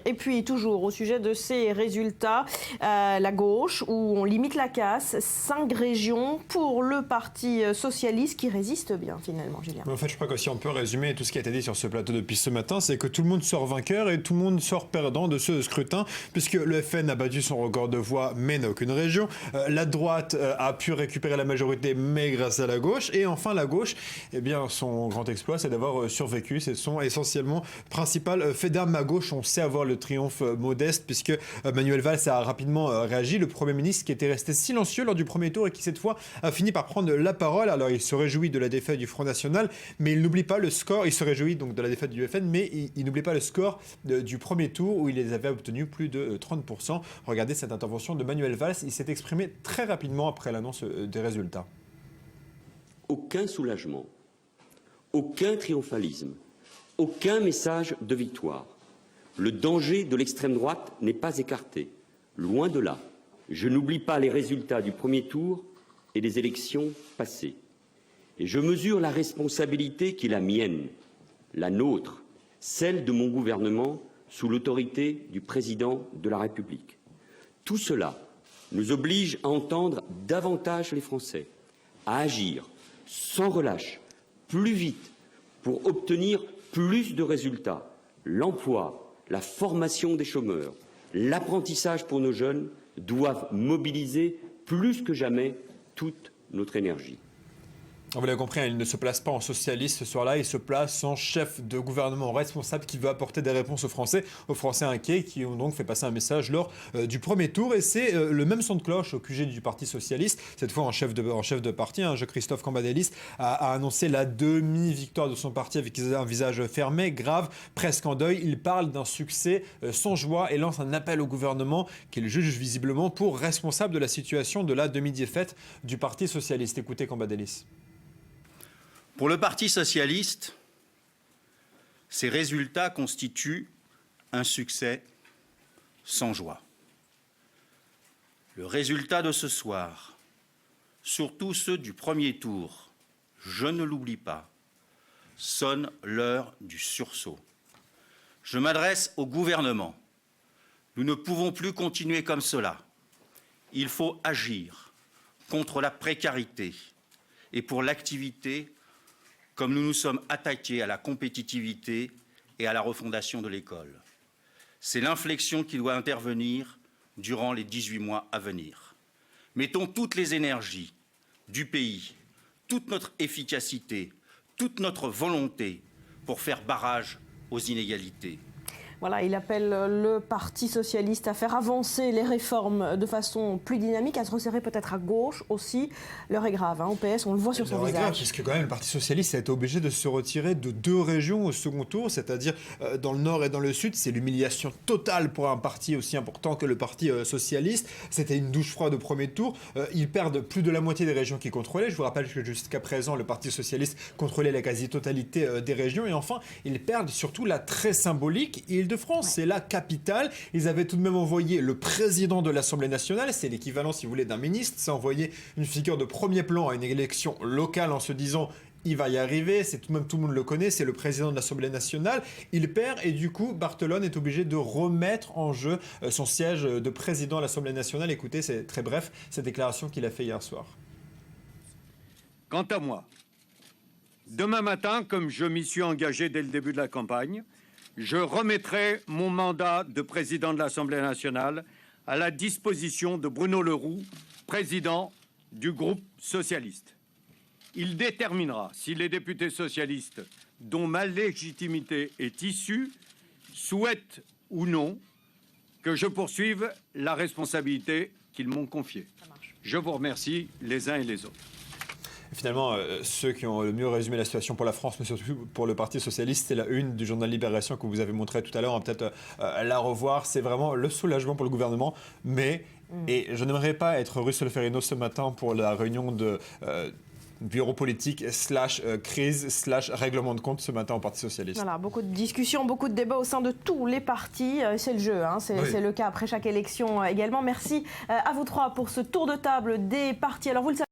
Et puis toujours au sujet de ces résultats, la gauche où on limite la casse, 5 régions pour le Parti socialiste qui résiste bien finalement, Julien. En fait, je crois que si on peut résumer tout ce qui a été dit sur ce plateau depuis ce matin, c'est que tout le monde sort vainqueur et tout le monde sort perdant de ce scrutin, puisque le FN a battu son record de voix mais n'a aucune région. La droite a pu récupérer la majorité mais grâce à la gauche. Et enfin la gauche, eh bien, son grand exploit c'est d'avoir survécu. C'est son essentiellement principal fait d'armes à gauche. On sait avoir le triomphe modeste puisque Manuel Valls a rapidement réagi, le Premier ministre qui était resté silencieux lors du premier tour et qui cette fois a fini par prendre la parole. Alors il se réjouit de la défaite du Front National, mais il n'oublie pas le score, il se réjouit donc de la défaite du FN, mais il n'oublie pas le score du premier tour où il les avait obtenus plus de 30%. Regardez cette intervention de Manuel Valls, il s'est exprimé très rapidement après l'annonce des résultats. Aucun soulagement, aucun triomphalisme, aucun message de victoire. Le danger de l'extrême droite n'est pas écarté. Loin de là. Je n'oublie pas les résultats du premier tour et des élections passées. Et je mesure la responsabilité qui est la mienne, la nôtre, celle de mon gouvernement sous l'autorité du président de la République. Tout cela nous oblige à entendre davantage les Français, à agir sans relâche, plus vite, pour obtenir plus de résultats. L'emploi, la formation des chômeurs, l'apprentissage pour nos jeunes doivent mobiliser plus que jamais toute notre énergie. Vous l'avez compris, il ne se place pas en socialiste ce soir-là, il se place en chef de gouvernement responsable qui veut apporter des réponses aux Français inquiets qui ont donc fait passer un message lors du premier tour. Et c'est le même son de cloche au QG du Parti socialiste, cette fois en chef de parti. Christophe Cambadélis a annoncé la demi-victoire de son parti avec un visage fermé, grave, presque en deuil. Il parle d'un succès sans joie et lance un appel au gouvernement qu'il juge visiblement pour responsable de la situation de la demi-défaite du Parti socialiste. Écoutez Cambadélis. Pour le Parti socialiste, ces résultats constituent un succès sans joie. Le résultat de ce soir, surtout ceux du premier tour, je ne l'oublie pas, sonne l'heure du sursaut. Je m'adresse au gouvernement. Nous ne pouvons plus continuer comme cela. Il faut agir contre la précarité et pour l'activité comme nous nous sommes attaqués à la compétitivité et à la refondation de l'école. C'est l'inflexion qui doit intervenir durant les 18 mois à venir. Mettons toutes les énergies du pays, toute notre efficacité, toute notre volonté pour faire barrage aux inégalités. Voilà, il appelle le Parti socialiste à faire avancer les réformes de façon plus dynamique, à se resserrer peut-être à gauche aussi. L'heure est grave, au PS, on le voit sur son visage. Grave, parce que quand même, le Parti socialiste a été obligé de se retirer de 2 régions au second tour, c'est-à-dire dans le nord et dans le sud. C'est l'humiliation totale pour un parti aussi important que le Parti socialiste. C'était une douche froide au premier tour. Ils perdent plus de la moitié des régions qu'ils contrôlaient. Je vous rappelle que jusqu'à présent, le Parti socialiste contrôlait la quasi-totalité des régions. Et enfin, ils perdent surtout la très symbolique Île-de-France, c'est la capitale. Ils avaient tout de même envoyé le président de l'Assemblée nationale, c'est l'équivalent, si vous voulez, d'un ministre. C'est envoyer une figure de premier plan à une élection locale en se disant il va y arriver, c'est tout le monde le connaît, c'est le président de l'Assemblée nationale. Il perd et du coup, Barthelone est obligé de remettre en jeu son siège de président à l'Assemblée nationale. Écoutez, c'est très bref, cette déclaration qu'il a fait hier soir. Quant à moi, demain matin, comme je m'y suis engagé dès le début de la campagne, je remettrai mon mandat de président de l'Assemblée nationale à la disposition de Bruno Le Roux, président du groupe socialiste. Il déterminera si les députés socialistes, dont ma légitimité est issue, souhaitent ou non que je poursuive la responsabilité qu'ils m'ont confiée. Je vous remercie les uns et les autres. Finalement, ceux qui ont le mieux résumé la situation pour la France, mais surtout pour le Parti socialiste, c'est la une du journal Libération que vous avez montré tout à l'heure. On va peut-être la revoir. C'est vraiment le soulagement pour le gouvernement. Mais, et je n'aimerais pas être Russell Ferrino ce matin pour la réunion de bureau politique / crise / règlement de compte ce matin au Parti socialiste. Voilà, beaucoup de discussions, beaucoup de débats au sein de tous les partis. C'est le jeu, c'est le cas après chaque élection également. Merci à vous trois pour ce tour de table des partis. Alors vous le savez,